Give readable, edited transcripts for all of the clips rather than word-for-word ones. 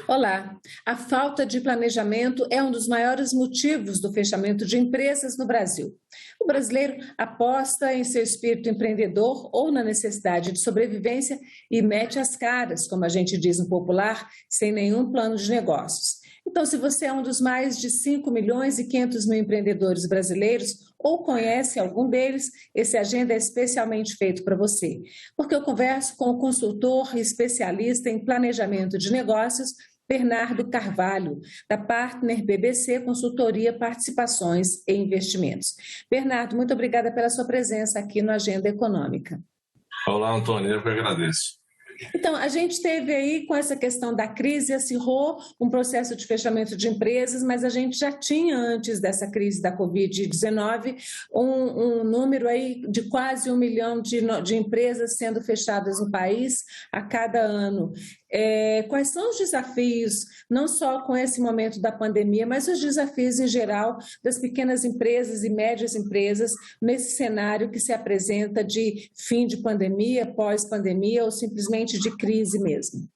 Olá, a falta de planejamento é um dos maiores motivos do fechamento de empresas no Brasil. O brasileiro aposta em seu espírito empreendedor ou na necessidade de sobrevivência e mete as caras, como a gente diz no popular, sem nenhum plano de negócios. Então, se você é um dos mais de 5 milhões e 500 mil empreendedores brasileiros ou conhece algum deles, esse Agenda é especialmente feito para você, porque eu converso com o consultor e especialista em planejamento de negócios, Bernardo Carvalho, da Partner BBC Consultoria, Participações e Investimentos. Bernardo, muito obrigada pela sua presença aqui no Agenda Econômica. Olá, Antônio, eu que agradeço. Então, a gente teve aí, com essa questão da crise, acirrou um processo de fechamento de empresas, mas a gente já tinha, antes dessa crise da Covid-19, um número aí de quase 1 milhão de empresas sendo fechadas no país a cada ano. Quais são os desafios, não só com esse momento da pandemia, mas os desafios em geral das pequenas empresas e médias empresas nesse cenário que se apresenta de fim de pandemia, pós-pandemia ou simplesmente de crise mesmo?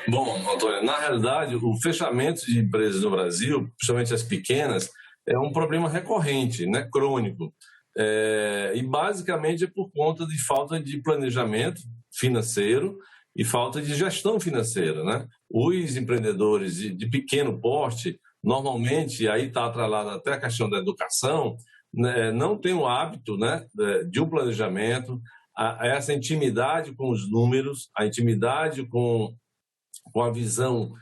Bom, Antônio, na realidade, o fechamento de empresas no Brasil, principalmente as pequenas, é um problema recorrente, né, crônico. E basicamente é por conta de falta de planejamento financeiro e falta de gestão financeira, né? Os empreendedores de pequeno porte, normalmente, aí está atrelado até a questão da educação, né, não tem o hábito, né, de um planejamento, essa intimidade com os números, a intimidade com a visão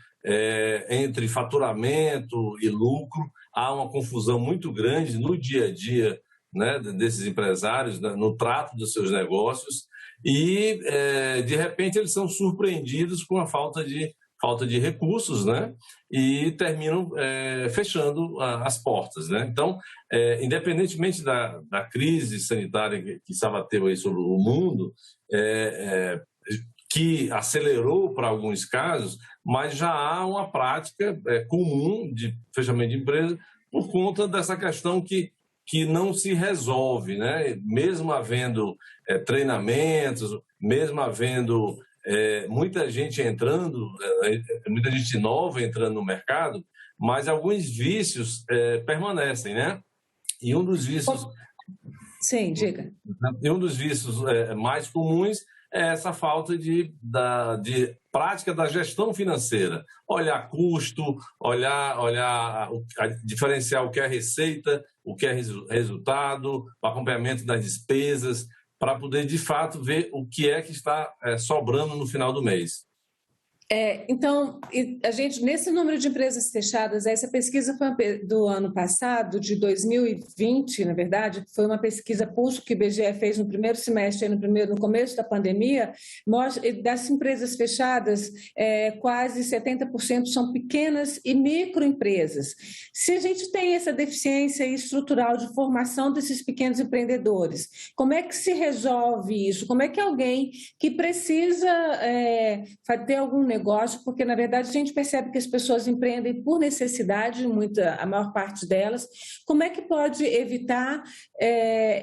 entre faturamento e lucro. Há uma confusão muito grande no dia a dia, né, desses empresários, né, no trato dos seus negócios, e de repente eles são surpreendidos com a falta de recursos, né, e terminam fechando as portas, né? Então, independentemente da crise sanitária que se abateu aí sobre o mundo, que acelerou para alguns casos, mas já há uma prática comum de fechamento de empresa por conta dessa questão que não se resolve, né? Mesmo havendo treinamentos, mesmo havendo muita gente entrando, muita gente nova entrando no mercado, mas alguns vícios permanecem, né? E um dos vícios... Sim, diga. E um dos vícios mais comuns é essa falta de prática da gestão financeira. Olhar custo, diferenciar o que é receita, o que é resultado, o acompanhamento das despesas, para poder, de fato, ver o que é que está sobrando no final do mês. Então, a gente, nesse número de empresas fechadas, essa pesquisa foi do ano passado, de 2020, na verdade, foi uma pesquisa Pulso que o IBGE fez no primeiro semestre, no começo da pandemia, das empresas fechadas, quase 70% são pequenas e microempresas. Se a gente tem essa deficiência estrutural de formação desses pequenos empreendedores, como é que se resolve isso? Como é que alguém que precisa ter algum negócio, porque na verdade a gente percebe que as pessoas empreendem por necessidade, a maior parte delas, como é que pode evitar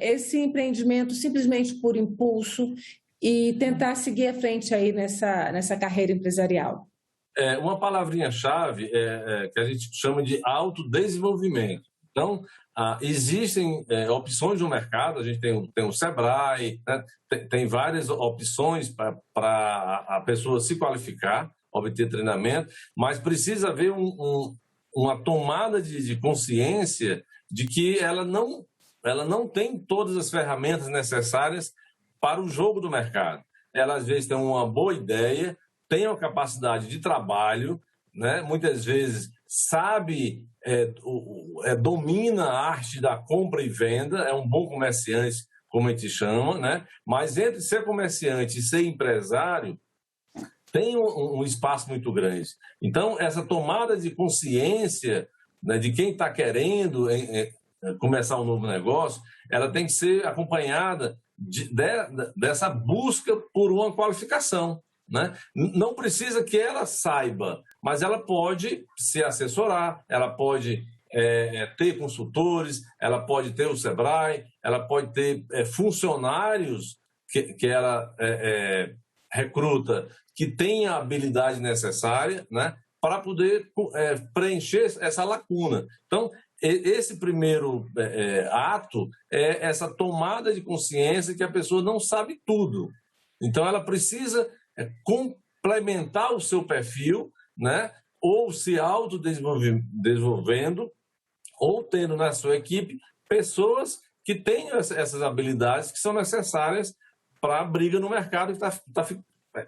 esse empreendimento simplesmente por impulso e tentar seguir à frente aí nessa carreira empresarial? Uma palavrinha-chave que a gente chama de autodesenvolvimento. Então, existem opções no mercado, a gente tem o Sebrae, né? Tem várias opções para a pessoa se qualificar, obter treinamento, mas precisa haver uma tomada de consciência de que ela não tem todas as ferramentas necessárias para o jogo do mercado. Ela, às vezes, tem uma boa ideia, tem uma capacidade de trabalho, né? Muitas vezes sabe, domina a arte da compra e venda, é um bom comerciante, como a gente chama, né? Mas entre ser comerciante e ser empresário, tem um espaço muito grande. Então, essa tomada de consciência, né, de quem está querendo começar um novo negócio, ela tem que ser acompanhada dessa busca por uma qualificação, né? Não precisa que ela saiba, mas ela pode se assessorar, ela pode ter consultores, ela pode ter o Sebrae, ela pode ter funcionários que ela recruta, que tenha a habilidade necessária, né, para poder preencher essa lacuna. Então, esse primeiro ato é essa tomada de consciência que a pessoa não sabe tudo. Então, ela precisa complementar o seu perfil, né? Ou se autodesenvolvendo, ou tendo na sua equipe pessoas que tenham essas habilidades que são necessárias para a briga no mercado que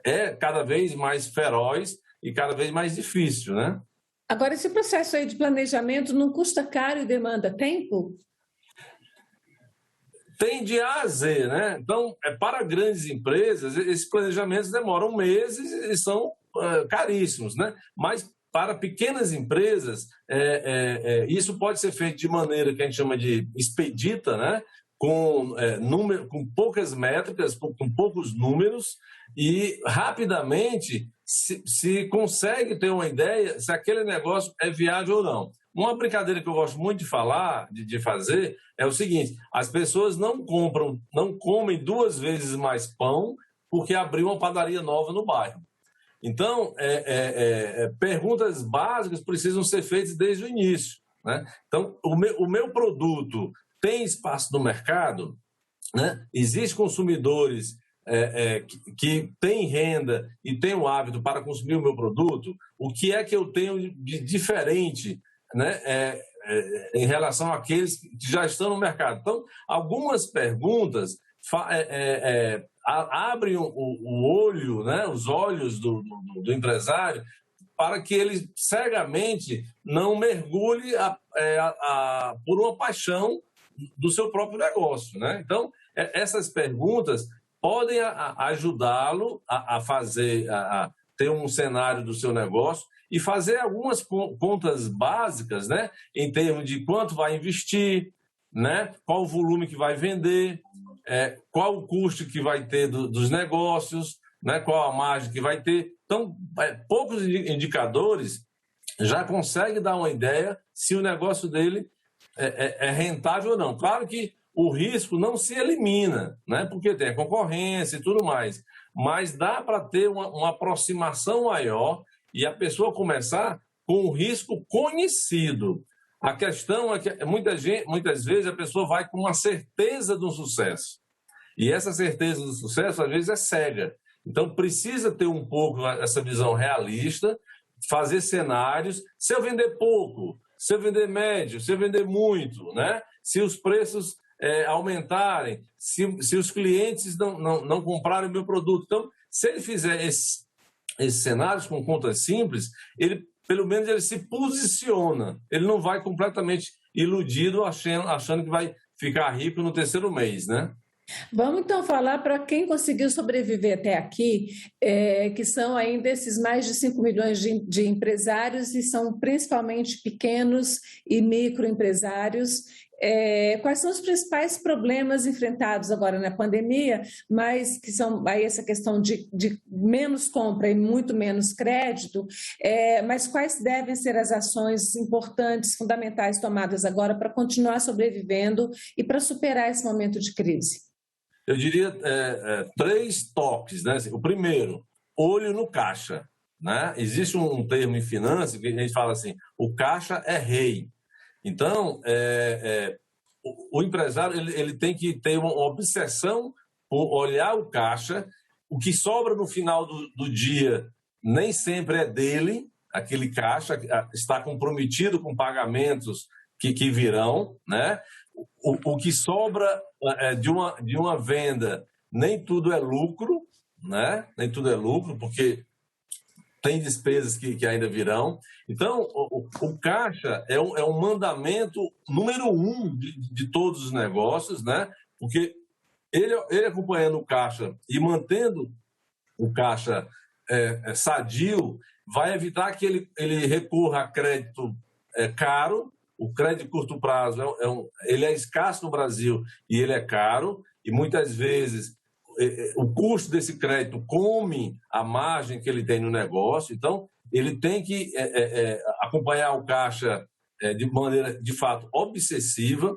é cada vez mais feroz e cada vez mais difícil, né? Agora, esse processo aí de planejamento não custa caro e demanda tempo? Tem de A a Z, né? Então, para grandes empresas, esses planejamentos demoram meses e são caríssimos, né? Mas para pequenas empresas, isso pode ser feito de maneira que a gente chama de expedita, né? Com poucas métricas, com poucos números, e rapidamente se consegue ter uma ideia se aquele negócio é viável ou não. Uma brincadeira que eu gosto muito de falar, de fazer, é o seguinte: as pessoas não comem 2 vezes mais pão porque abriu uma padaria nova no bairro. Então, perguntas básicas precisam ser feitas desde o início, né? Então, o meu produto tem espaço no mercado, né? Existem consumidores que têm renda e têm o hábito para consumir o meu produto. O que é que eu tenho de diferente, né? Em relação àqueles que já estão no mercado? Então, algumas perguntas abrem o olho, né? Os olhos do empresário, para que ele cegamente não mergulhe por uma paixão do seu próprio negócio, né? Então, essas perguntas podem ajudá-lo a ter um cenário do seu negócio e fazer algumas contas básicas, né? Em termos de quanto vai investir, né? Qual o volume que vai vender, qual o custo que vai ter dos negócios, né? Qual a margem que vai ter. Então, poucos indicadores já conseguem dar uma ideia se o negócio dele é rentável ou não. Claro que o risco não se elimina, né? Porque tem a concorrência e tudo mais, mas dá para ter uma aproximação maior e a pessoa começar com o risco conhecido. A questão é que muitas vezes a pessoa vai com uma certeza do sucesso. E essa certeza do sucesso, às vezes, é cega. Então, precisa ter um pouco essa visão realista, fazer cenários. Se eu vender pouco, se eu vender médio, se eu vender muito, né? Se os preços aumentarem, se os clientes não comprarem o meu produto. Então, se ele fizer esses cenários com contas simples, pelo menos ele se posiciona. Ele não vai completamente iludido achando que vai ficar rico no 3º mês, né? Vamos então falar para quem conseguiu sobreviver até aqui, que são ainda esses mais de 5 milhões de empresários e são principalmente pequenos e microempresários. Quais são os principais problemas enfrentados agora na pandemia, mas que são aí essa questão de menos compra e muito menos crédito, mas quais devem ser as ações importantes, fundamentais tomadas agora para continuar sobrevivendo e para superar esse momento de crise? Eu diria 3 toques, né? O primeiro, olho no caixa, né? Existe um termo em finanças que a gente fala assim: o caixa é rei. Então, o empresário ele tem que ter uma obsessão por olhar o caixa. O que sobra no final do dia nem sempre é dele, aquele caixa está comprometido com pagamentos que virão, né? O que sobra de uma venda, nem tudo é lucro, né? Nem tudo é lucro, porque tem despesas que ainda virão. Então, o caixa é um mandamento número 1 de todos os negócios, né? Porque ele acompanhando o caixa e mantendo o caixa sadio, vai evitar que ele recorra a crédito caro. O crédito de curto prazo ele é escasso no Brasil e ele é caro, e muitas vezes o custo desse crédito come a margem que ele tem no negócio. Então, ele tem que acompanhar o caixa de maneira, de fato, obsessiva,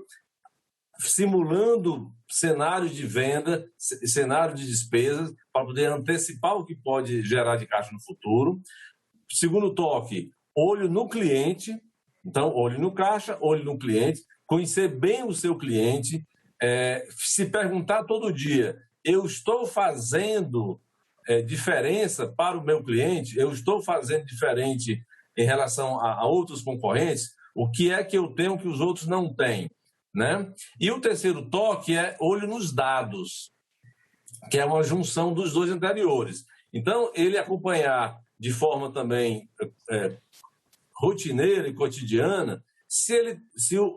simulando cenários de venda, cenários de despesas, para poder antecipar o que pode gerar de caixa no futuro. Segundo toque, olho no cliente. Então, olho no caixa, olho no cliente, conhecer bem o seu cliente, se perguntar todo dia, eu estou fazendo diferença para o meu cliente? Eu estou fazendo diferente em relação a outros concorrentes? O que é que eu tenho que os outros não têm? Né? E o terceiro toque é olho nos dados, que é uma junção dos dois anteriores. Então, ele acompanhar de forma também rotineira e cotidiana, se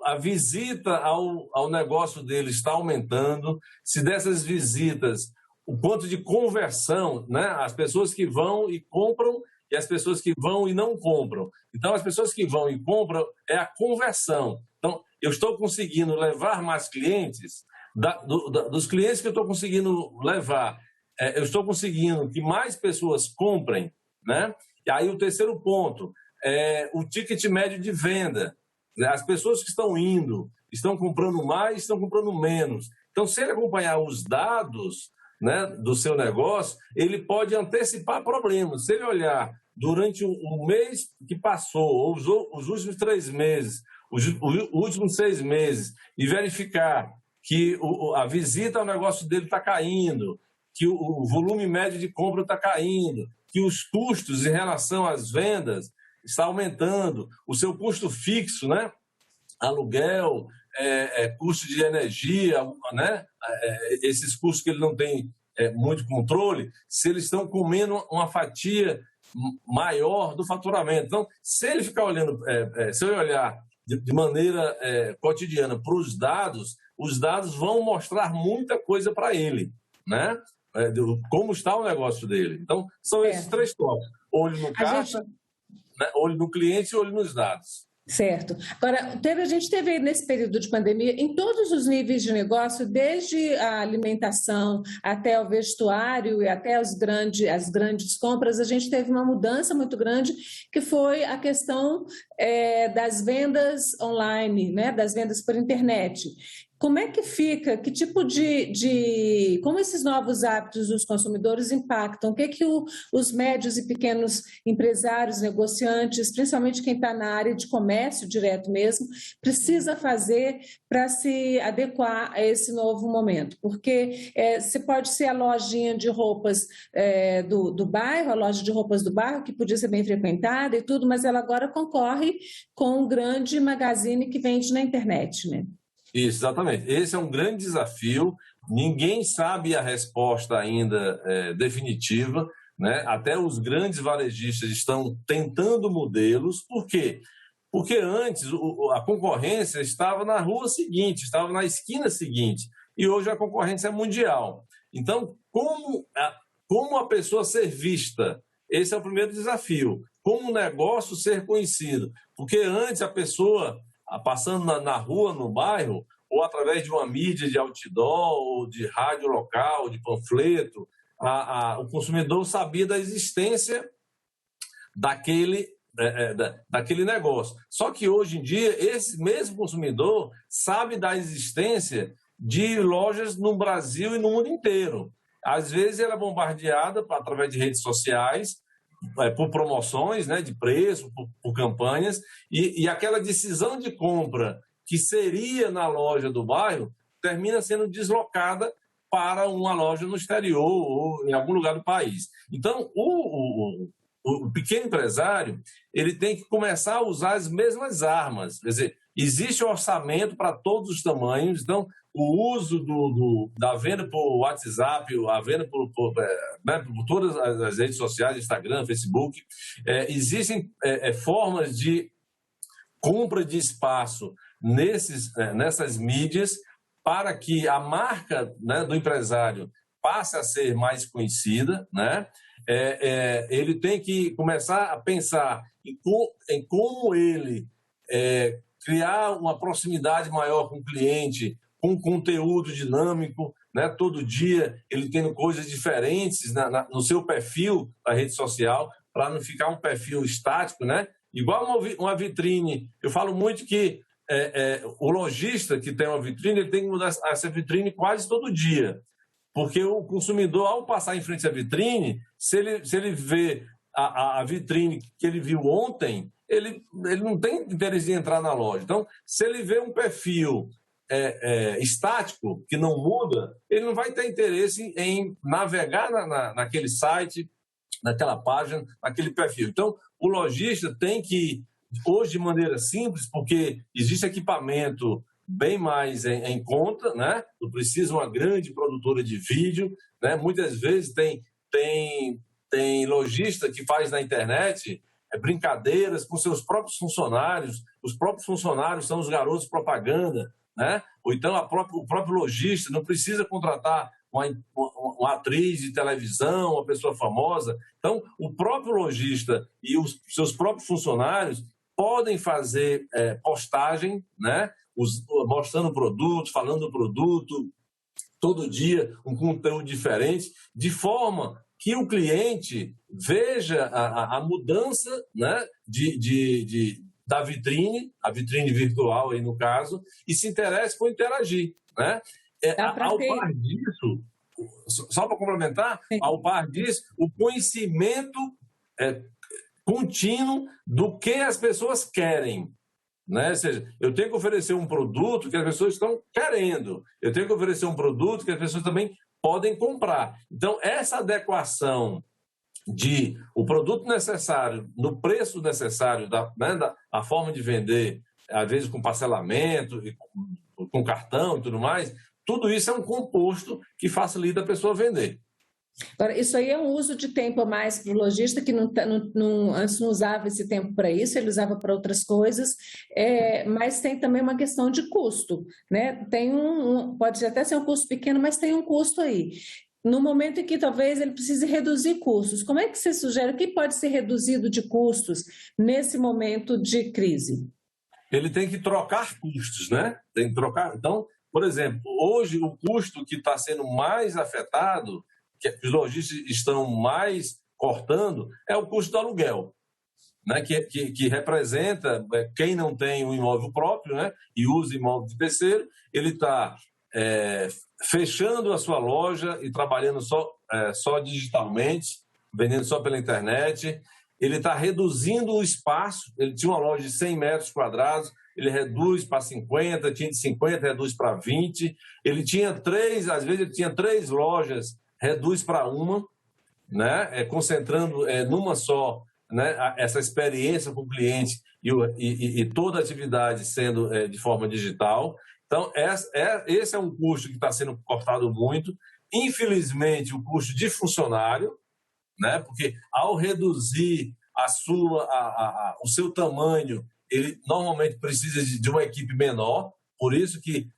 a visita ao negócio dele está aumentando, se dessas visitas, o quanto de conversão, né? As pessoas que vão e compram e as pessoas que vão e não compram. Então, as pessoas que vão e compram é a conversão. Então, eu estou conseguindo levar mais clientes, dos clientes que eu estou conseguindo levar, eu estou conseguindo que mais pessoas comprem, né? E aí o terceiro ponto é o ticket médio de venda. As pessoas que estão indo, estão comprando mais, estão comprando menos. Então, se ele acompanhar os dados, né, do seu negócio, ele pode antecipar problemas. Se ele olhar durante o mês que passou, ou os últimos 3 meses, os últimos 6 meses, e verificar que a visita ao negócio dele está caindo, que o volume médio de compra está caindo, que os custos em relação às vendas está aumentando, o seu custo fixo, né? Aluguel, custo de energia, né? Esses custos que ele não tem muito controle, se eles estão comendo uma fatia maior do faturamento. Então, se ele ficar olhando, se eu olhar de maneira cotidiana para os dados vão mostrar muita coisa para ele, né? Como está o negócio dele. Então, são esses 3 tópicos. Olho no caixa, né? Olho no cliente e olho nos dados. Certo. Agora, a gente teve nesse período de pandemia, em todos os níveis de negócio, desde a alimentação até o vestuário e até as grandes compras, a gente teve uma mudança muito grande, que foi a questão das vendas online, né, das vendas por internet. Como é que fica? Que tipo como esses novos hábitos dos consumidores impactam? O que os médios e pequenos empresários, negociantes, principalmente quem está na área de comércio direto mesmo, precisa fazer para se adequar a esse novo momento? Porque você pode ser a lojinha de roupas do bairro, a loja de roupas do bairro, que podia ser bem frequentada e tudo, mas ela agora concorre com um grande magazine que vende na internet, né? Isso, exatamente. Esse é um grande desafio. Ninguém sabe a resposta ainda definitiva, né? Até os grandes varejistas estão tentando modelos. Por quê? Porque antes a concorrência estava na rua seguinte, estava na esquina seguinte. E hoje a concorrência é mundial. Então, como a pessoa ser vista? Esse é o primeiro desafio. Como o negócio ser conhecido? Porque antes a pessoa, passando na rua, no bairro, ou através de uma mídia de outdoor, ou de rádio local, de panfleto, o consumidor sabia da existência daquele negócio. Só que hoje em dia, esse mesmo consumidor sabe da existência de lojas no Brasil e no mundo inteiro. Às vezes ela é bombardeada através de redes sociais, por promoções, né, de preço, por campanhas, e aquela decisão de compra que seria na loja do bairro termina sendo deslocada para uma loja no exterior ou em algum lugar do país. Então, o pequeno empresário ele tem que começar a usar as mesmas armas. Quer dizer, existe um orçamento para todos os tamanhos, então o uso da venda por WhatsApp, a venda por todas as redes sociais, Instagram, Facebook, existem formas de compra de espaço nessas mídias para que a marca, né, do empresário passe a ser mais conhecida, né? Ele tem que começar a pensar em como ele criar uma proximidade maior com o cliente, com conteúdo dinâmico, né? Todo dia ele tendo coisas diferentes no seu perfil da rede social, para não ficar um perfil estático, né? Igual uma vitrine. Eu falo muito que o lojista que tem uma vitrine, ele tem que mudar essa vitrine quase todo dia. Porque o consumidor, ao passar em frente à vitrine, se ele vê a vitrine que ele viu ontem, ele não tem interesse em entrar na loja. Então, se ele vê um perfil estático, que não muda, ele não vai ter interesse em navegar naquele site, naquela página, naquele perfil. Então, o lojista tem que, hoje de maneira simples, porque existe equipamento bem mais em conta, né? Não precisa uma grande produtora de vídeo, né? Muitas vezes tem lojista que faz na internet brincadeiras com seus próprios funcionários, os próprios funcionários são os garotos propaganda, né? Ou então o próprio lojista não precisa contratar uma atriz de televisão, uma pessoa famosa. Então, o próprio lojista e os seus próprios funcionários podem fazer postagem, né? Mostrando o produto, falando do produto, todo dia um conteúdo diferente, de forma que o cliente veja a mudança, né, da vitrine, a vitrine virtual aí no caso, e se interesse por interagir, né? Ao par disso, só para complementar, ao par disso, o conhecimento contínuo do que as pessoas querem, né? Ou seja, eu tenho que oferecer um produto que as pessoas estão querendo, eu tenho que oferecer um produto que as pessoas também podem comprar. Então, essa adequação de o produto necessário, no preço necessário, a forma de vender, às vezes com parcelamento, com cartão e tudo mais, tudo isso é um composto que facilita a pessoa vender. Agora, isso aí é um uso de tempo a mais para o lojista, que antes não usava esse tempo para isso, ele usava para outras coisas, mas tem também uma questão de custo, né? Pode até ser um custo pequeno, mas tem um custo aí. No momento em que talvez ele precise reduzir custos, como é que você sugere, o que pode ser reduzido de custos nesse momento de crise? Ele tem que trocar custos, né? Tem que trocar. Então, por exemplo, hoje o custo que está sendo mais afetado, que os lojistas estão mais cortando, é o custo do aluguel, né? que representa quem não tem um imóvel próprio, né? E usa imóvel de terceiro, ele está fechando a sua loja e trabalhando só digitalmente, vendendo só pela internet. Ele está reduzindo o espaço, ele tinha uma loja de 100 metros quadrados, ele reduz para 50, tinha de 50, reduz para 20. Ele tinha às vezes ele tinha 3 lojas, reduz para uma, né? Concentrando numa só, né? Essa experiência com o cliente e toda a atividade sendo de forma digital. Então, esse é um custo que está sendo cortado muito. Infelizmente, o custo de funcionário, né? Porque ao reduzir o seu tamanho, ele normalmente precisa de uma equipe menor. Por isso que,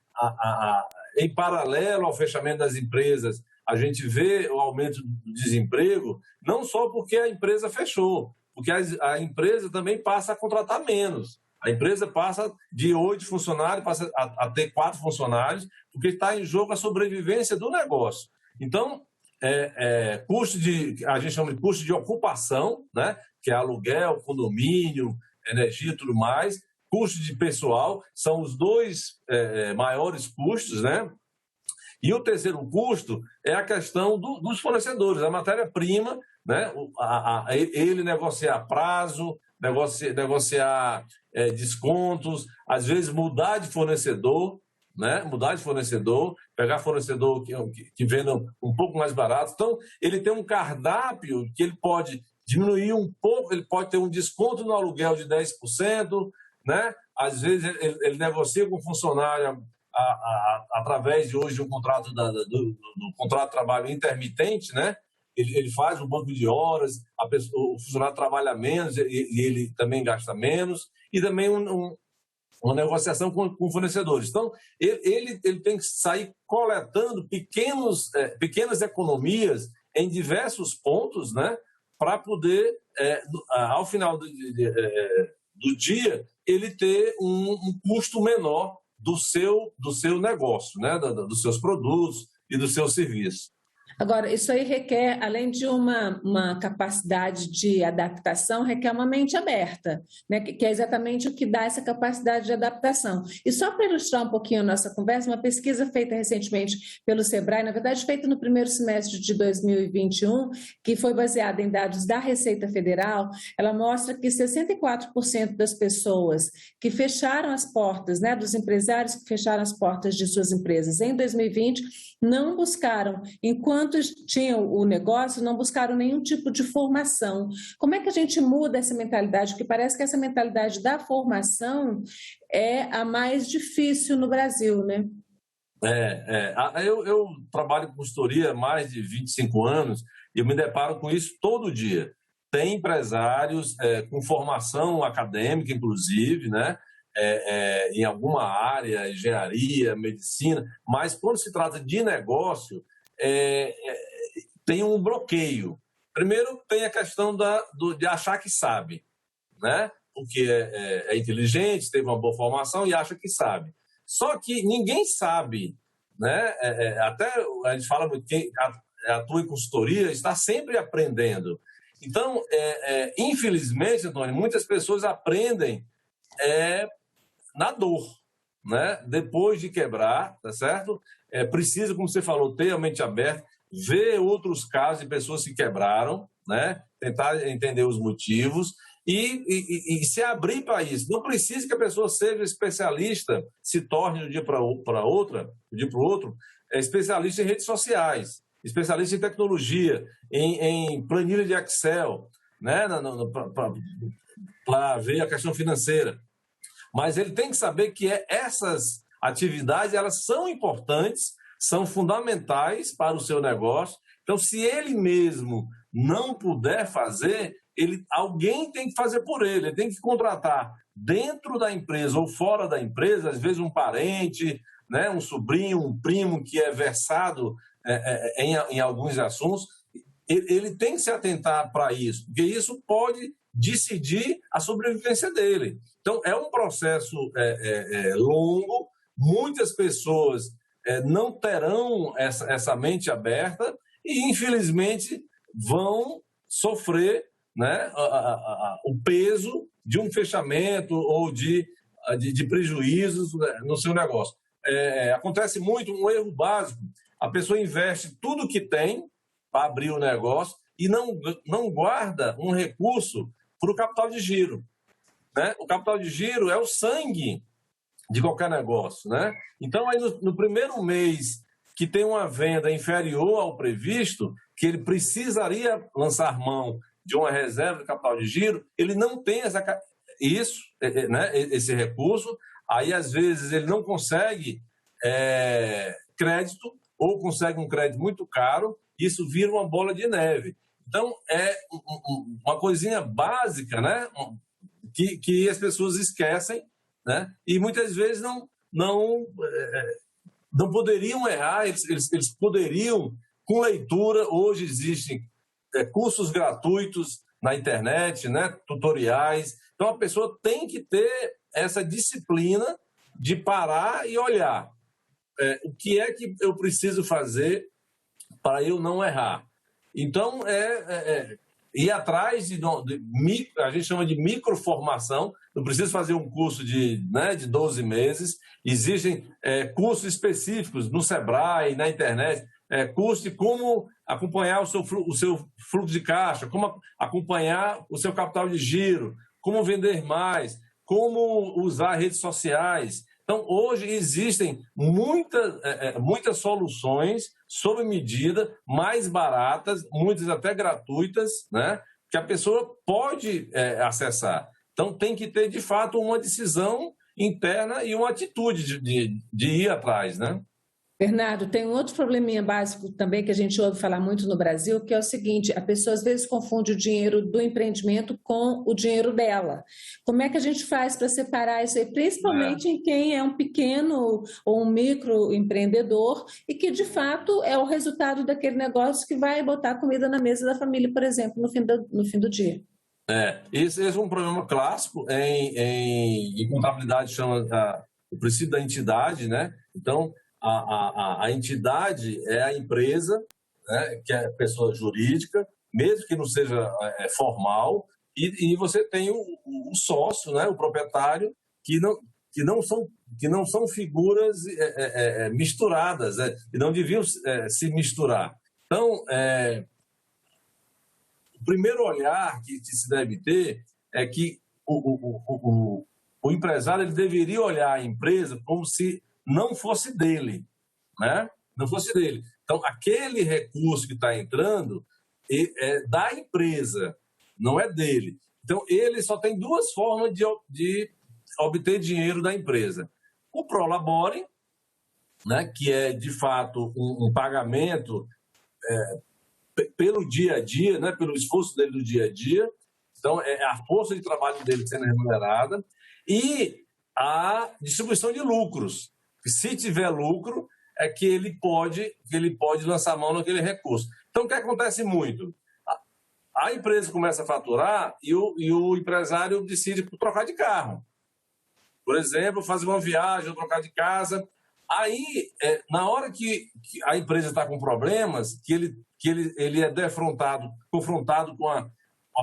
em paralelo ao fechamento das empresas, a gente vê o aumento do desemprego, não só porque a empresa fechou, porque a empresa também passa a contratar menos. A empresa passa de 8 funcionários, passa a ter 4 funcionários, porque está em jogo a sobrevivência do negócio. Então, a gente chama de custo de ocupação, né? Que é aluguel, condomínio, energia e tudo mais. Custo de pessoal são os 2 maiores custos, né? E o terceiro custo é a questão dos fornecedores, a matéria-prima, né? Ele negociar prazo, negociar descontos, às vezes mudar de fornecedor, né? Pegar fornecedor que venda um pouco mais barato. Então, ele tem um cardápio que ele pode diminuir um pouco, ele pode ter um desconto no aluguel de 10%, né? Às vezes ele negocia com o funcionário através de hoje um contrato do contrato de trabalho intermitente, né? Ele faz um banco de horas, o funcionário trabalha menos e ele também gasta menos, e também uma negociação com fornecedores. Então, ele tem que sair coletando pequenas economias em diversos pontos, né? Para poder, ao final do dia, ele ter um custo menor do seu negócio, né? Dos seus produtos e dos seus serviços. Agora, isso aí requer, além de uma capacidade de adaptação, requer uma mente aberta, né? Que é exatamente o que dá essa capacidade de adaptação. E só para ilustrar um pouquinho a nossa conversa, uma pesquisa feita recentemente pelo Sebrae, na verdade, feita no primeiro semestre de 2021, que foi baseada em dados da Receita Federal, ela mostra que 64% das pessoas que fecharam as portas, né, dos empresários que fecharam as portas de suas empresas em 2020, não buscaram, enquanto tinham o negócio, não buscaram nenhum tipo de formação. Como é que a gente muda essa mentalidade? Porque parece que essa mentalidade da formação é a mais difícil no Brasil, né? Eu trabalho com consultoria há mais de 25 anos e eu me deparo com isso todo dia. Tem empresários com formação acadêmica, inclusive, né? Em alguma área, engenharia, medicina, mas quando se trata de negócio, tem um bloqueio. Primeiro, tem a questão de achar que sabe, né? Porque é inteligente, teve uma boa formação e acha que sabe. Só que ninguém sabe, né? Até a gente fala muito, quem atua em consultoria está sempre aprendendo. Então, infelizmente, Antônio, muitas pessoas aprendem na dor, né? Depois de quebrar, tá certo? Precisa, como você falou, ter a mente aberta, ver outros casos de pessoas que quebraram, né? Tentar entender os motivos e se abrir para isso. Não precisa que a pessoa seja especialista, se torne de um dia para o outro, especialista em redes sociais, especialista em tecnologia, em planilha de Excel, né? Para ver a questão financeira. Mas ele tem que saber que essas atividades elas são importantes, são fundamentais para o seu negócio. Então, se ele mesmo não puder fazer, alguém tem que fazer por ele. Ele tem que contratar dentro da empresa ou fora da empresa, às vezes um parente, né, um sobrinho, um primo que é versado em alguns assuntos. Ele tem que se atentar para isso, porque isso pode decidir a sobrevivência dele. Então, é um processo longo, muitas pessoas não terão essa mente aberta e, infelizmente, vão sofrer, né, o peso de um fechamento ou de prejuízos no seu negócio. Acontece muito um erro básico, a pessoa investe tudo que tem para abrir o negócio e não guarda um recurso para o capital de giro. Né? O capital de giro é o sangue de qualquer negócio. Né? Então, aí no primeiro mês que tem uma venda inferior ao previsto, que ele precisaria lançar mão de uma reserva de capital de giro, ele não tem esse recurso, aí às vezes ele não consegue crédito ou consegue um crédito muito caro, isso vira uma bola de neve. Então, é uma coisinha básica, né? Que as pessoas esquecem, né? E muitas vezes não poderiam errar, eles poderiam, com leitura, hoje existem cursos gratuitos na internet, né? Tutoriais. Então, a pessoa tem que ter essa disciplina de parar e olhar o que é que eu preciso fazer para eu não errar. Então, ir atrás a gente chama de microformação, não precisa fazer um curso de 12 meses, existem cursos específicos no Sebrae, na internet, curso de como acompanhar o seu fluxo de caixa, como acompanhar o seu capital de giro, como vender mais, como usar redes sociais. Então, hoje existem muitas soluções sob medida, mais baratas, muitas até gratuitas, né, que a pessoa pode acessar. Então, tem que ter, de fato, uma decisão interna e uma atitude de ir atrás, né? Bernardo, tem um outro probleminha básico também que a gente ouve falar muito no Brasil, que é o seguinte: a pessoa às vezes confunde o dinheiro do empreendimento com o dinheiro dela. Como é que a gente faz para separar isso aí, principalmente em quem é um pequeno ou um microempreendedor e que, de fato, é o resultado daquele negócio que vai botar comida na mesa da família, por exemplo, no fim do dia? Esse é um problema clássico. Em contabilidade chama o princípio da entidade, né? Então, a entidade é a empresa né, que é pessoa jurídica, mesmo que não seja formal, e você tem o sócio, né, o proprietário, que não são figuras misturadas, né, e não deviam se misturar. Então, o primeiro olhar que se deve ter é que o empresário ele deveria olhar a empresa como se não fosse dele, né? Não fosse dele. Então, aquele recurso que está entrando é da empresa, não é dele. Então, ele só tem duas formas de obter dinheiro da empresa. O prolabore, né, que é, de fato, um pagamento pelo dia a dia, né, pelo esforço dele do dia a dia. Então, é a força de trabalho dele sendo remunerada. E a distribuição de lucros. Se tiver lucro, é que ele pode lançar mão naquele recurso. Então, o que acontece muito? A empresa começa a faturar e o empresário decide trocar de carro. Por exemplo, fazer uma viagem ou trocar de casa. Aí, na hora que a empresa está com problemas, que ele é confrontado com a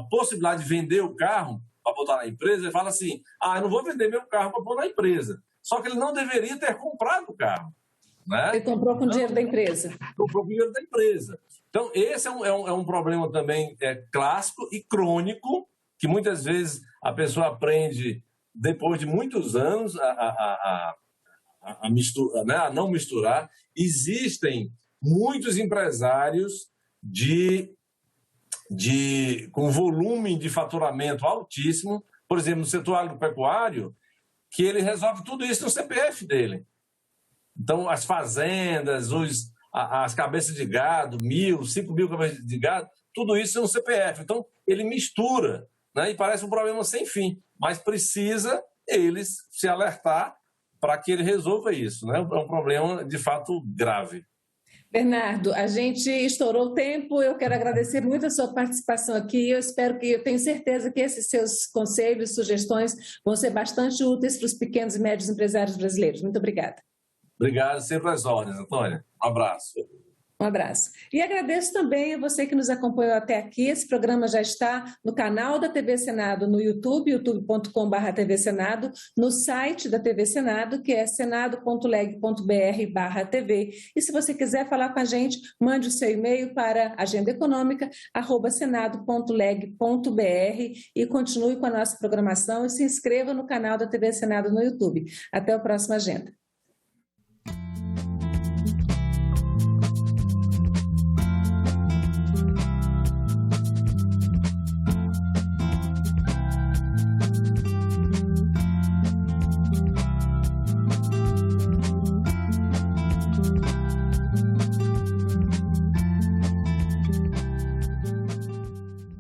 possibilidade de vender o carro para botar na empresa, ele fala assim, eu não vou vender meu carro para pôr na empresa. Só que ele não deveria ter comprado o carro. Né? Ele comprou com o dinheiro da empresa. Comprou com o dinheiro da empresa. Então, esse é um problema também clássico e crônico, que muitas vezes a pessoa aprende depois de muitos anos a não misturar. Existem muitos empresários com volume de faturamento altíssimo, por exemplo, no setor agropecuário, que ele resolve tudo isso no CPF dele. Então, as fazendas, as cabeças de gado, 5.000 cabeças de gado, tudo isso é um CPF. Então, ele mistura, né? E parece um problema sem fim. Mas precisa eles se alertar para que ele resolva isso, né? É um problema, de fato, grave. Bernardo, a gente estourou o tempo, eu quero agradecer muito a sua participação aqui, eu tenho certeza que esses seus conselhos, sugestões vão ser bastante úteis para os pequenos e médios empresários brasileiros. Muito obrigada. Obrigado, sempre às ordens, Antônia. Um abraço. Um abraço. E agradeço também a você que nos acompanhou até aqui. Esse programa já está no canal da TV Senado no YouTube, youtube.com/TV Senado, no site da TV Senado, que é senado.leg.br/TV. E se você quiser falar com a gente, mande o seu e-mail para agendaeconômica@senado.leg.br e continue com a nossa programação e se inscreva no canal da TV Senado no YouTube. Até o próximo Agenda.